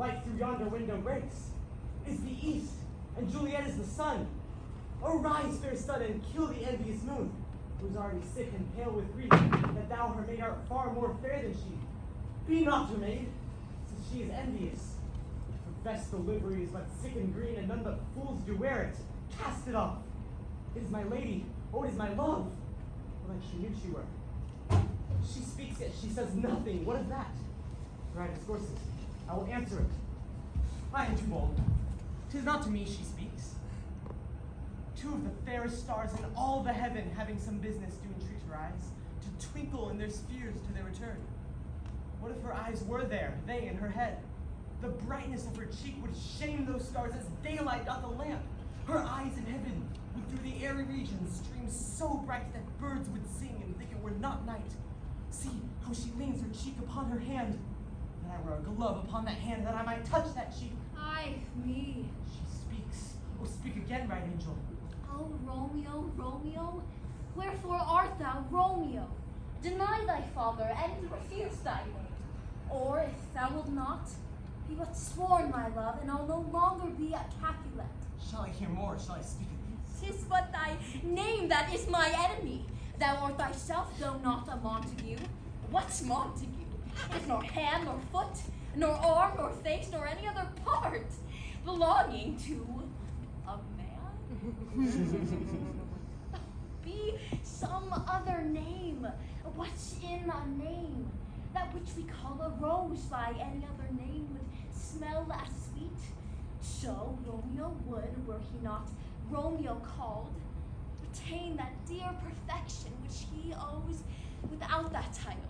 light through yonder window breaks. It is the east, and Juliet is the sun. Arise, fair sun, and kill the envious moon, who is already sick and pale with grief, that thou her maid art far more fair than she. Be not her maid, since she is envious. Her best delivery is but sick and green, and none but fools do wear it. Cast it off. It is my lady, oh, it is my love. Well, like she knew she were. She speaks, yet she says nothing. What of that? For I discourses. I will answer it. I am too bold. 'Tis not to me she speaks. Two of the fairest stars in all the heaven, having some business, do entreat her eyes, to twinkle in their spheres to their return. What if her eyes were there, they in her head? The brightness of her cheek would shame those stars as daylight doth a lamp. Her eyes in heaven would through the airy regions stream so bright that birds would sing and think it were not night. See how she leans her cheek upon her hand. That I were a glove upon that hand, that I might touch that cheek. Ay, me. She speaks. Oh, speak again, right angel. Oh, Romeo, Romeo, wherefore art thou Romeo? Deny thy father, and refuse thy name. Or, if thou wilt not, be but sworn, my love, and I'll no longer be a Capulet. Shall I hear more? Shall I speak of these? 'Tis but thy name that is my enemy. Thou art thyself, though not a Montague. What's Montague? It is nor hand, nor foot, nor arm, nor face, nor any other part belonging to a man. Be some other name. What's in a name? That which we call a rose by any other name would smell as sweet. So Romeo would, were he not Romeo called, retain that dear perfection which he owes without that title.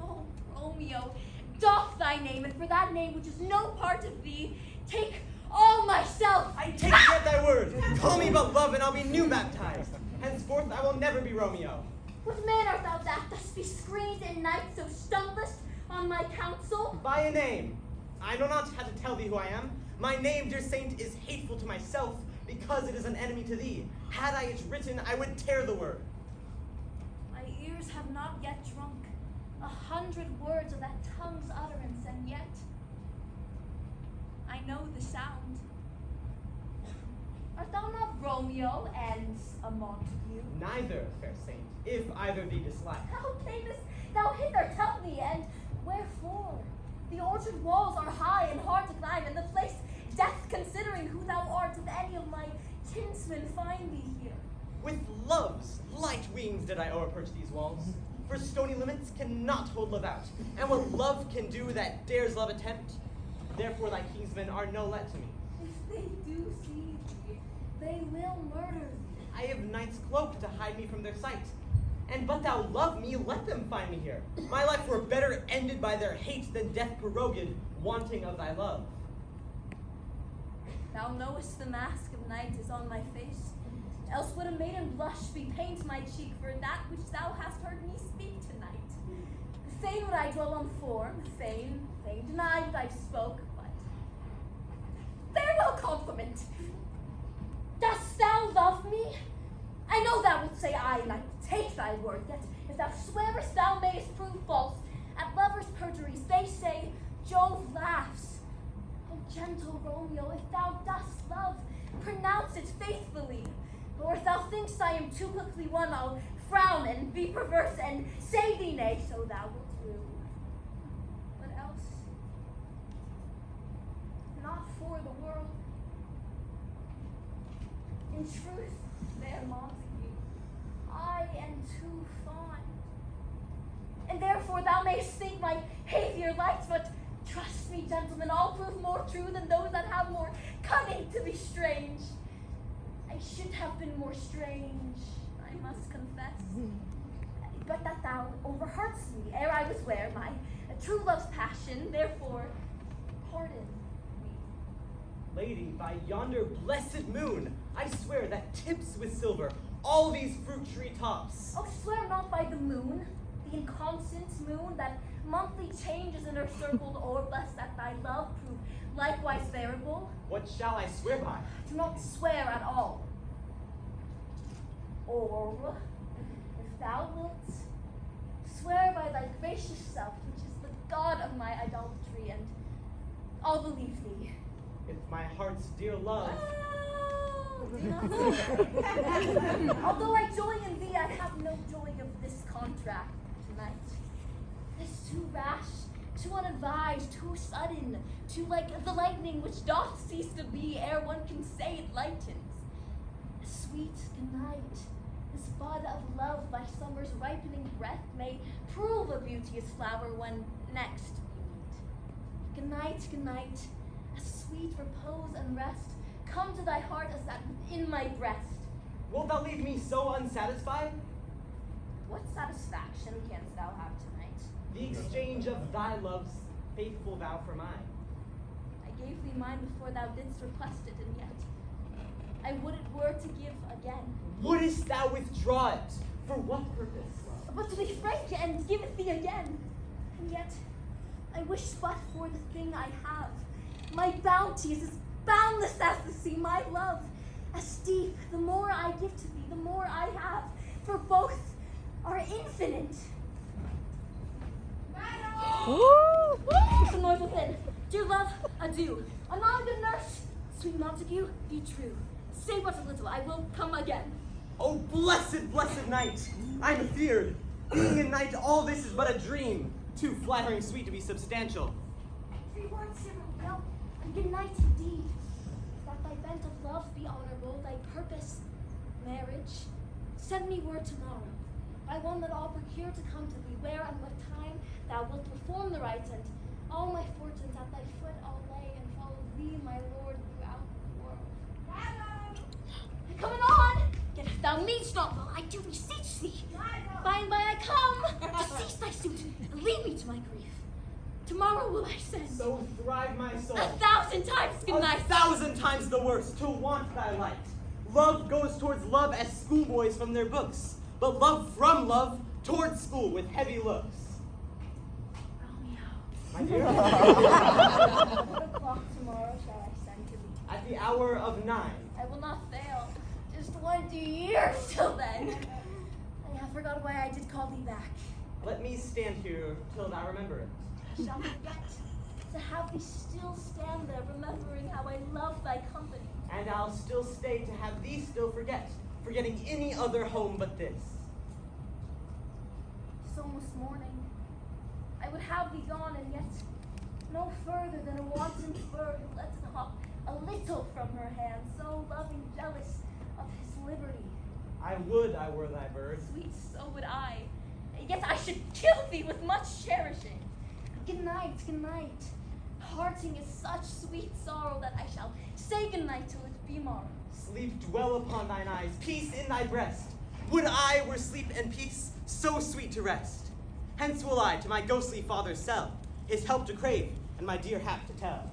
Oh, Romeo, doff thy name, and for that name which is no part of thee, take all myself. I take yet thy word. Call me but love, and I'll be new baptized. Henceforth I will never be Romeo. What man art thou that dost be screened in night so stumblest on my counsel? By a name. I know not how to tell thee who I am. My name, dear saint, is hateful to myself, because it is an enemy to thee. Had I it written, I would tear the word. My ears have not yet drunk 100 words of that tongue's utterance, and yet I know the sound. Art thou not Romeo and a Montague? Neither, fair saint, if either thee dislike. How camest thou hither? Tell me, and wherefore? The orchard walls are high and hard to climb, and the place death considering who thou art, if any of my kinsmen find thee here. With love's light wings did I o'erperch these walls. For stony limits cannot hold love out, and what love can do that dares love attempt, therefore thy kinsmen are no let to me. If they do see thee, they will murder thee. I have night's cloak to hide me from their sight. And but thou love me, let them find me here. My life were better ended by their hate than death prorogued, wanting of thy love. Thou knowest the mask of night is on my face, else would a maiden blush bepaint my cheek for that which thou hast heard me speak tonight. Fain would I dwell on form, fain deny what I spoke, but farewell compliment. Dost thou love me? I know thou wilt say aye, and I will take thy word, yet if thou swearest thou mayest prove false. At lovers' perjuries they say Jove laughs. Oh, gentle Romeo, if thou dost love, pronounce it faithfully. Or if thou thinkst I am too quickly won, I'll frown and be perverse and say thee nay, so thou wilt rue. But else, not for the world. In truth, fair Montague, I am too fond. And therefore thou mayst think my behavior light, but trust me, gentlemen, I'll prove more true than those that have more cunning to be strange. I should have been more strange, I must confess. But that thou overheardst me ere I was ware my true love's passion, therefore pardon me. Lady, by yonder blessed moon, I swear that tips with silver all these fruit tree tops. Oh, swear not by the moon, the inconstant moon that monthly changes in her circled orb, lest that thy love prove likewise variable. What shall I swear by? Do not swear at all. Or, if thou wilt, swear by thy gracious self, which is the god of my idolatry, and I'll believe thee. If my heart's dear love. Oh, do not say. Although I joy in thee, I have no joy of this contract tonight. It's too rash, too unadvised, too sudden, too like the lightning which doth cease to be ere one can say it lightens. Sweet good night. This bud of love by summer's ripening breath may prove a beauteous flower when next we meet. Good night, a sweet repose and rest come to thy heart as that within my breast. Wilt thou leave me so unsatisfied? What satisfaction canst thou have tonight? The exchange of thy love's faithful vow for mine. I gave thee mine before thou didst request it, and yet I would it were to give again. Wouldst thou withdraw it? For what purpose, love? But to be frank and give it thee again. And yet I wish but for the thing I have. My bounty is as boundless as the sea, my love as deep. The more I give to thee, the more I have, for both are infinite. Some noise within. Dear love, adieu. Anon, good nurse. Sweet Montague, be true. Stay but a little, I will come again. Oh, blessed, blessed night! I'm afeard. Being in night, all this is but a dream. Too flattering sweet to be substantial. 3 words, dear Romeo, and good night indeed. That thy bent of love be honorable, thy purpose, marriage. Send me word tomorrow, by one that I'll procure to come to thee, where and what time thou wilt perform the rite, and all my fortunes at thy foot I'll lay, and follow thee, my lord, throughout the world. Coming on! Yet if thou mean'st not well, I do beseech thee. By and by I come, to cease thy suit, and leave me to my grief. Tomorrow will I send. So thrive my soul. 1,000 times good night. 1,000 times the worst, to want thy light. Love goes towards love as schoolboys from their books, but love from love towards school with heavy looks. Romeo. My dear, What o'clock tomorrow shall I send to thee? at the hour of 9. I will not fail. 'Tis 20 years till then. I have forgot why I did call thee back. Let me stand here till thou remember it. I shall forget to have thee still stand there, remembering how I love thy company. And I'll still stay to have thee still forget, forgetting any other home but this. 'Tis almost morning. I would have thee gone, and yet no further than a wanton bird who lets it hop a little from her hand, so loving, jealous of his liberty. I would I were thy bird. Sweet, so would I. Yet I should kill thee with much cherishing. Good night, good night. Parting is such sweet sorrow that I shall say good night till it be morrow. Sleep dwell upon thine eyes, peace in thy breast. Would I were sleep and peace, so sweet to rest. Hence will I to my ghostly father's cell, his help to crave, and my dear hap to tell.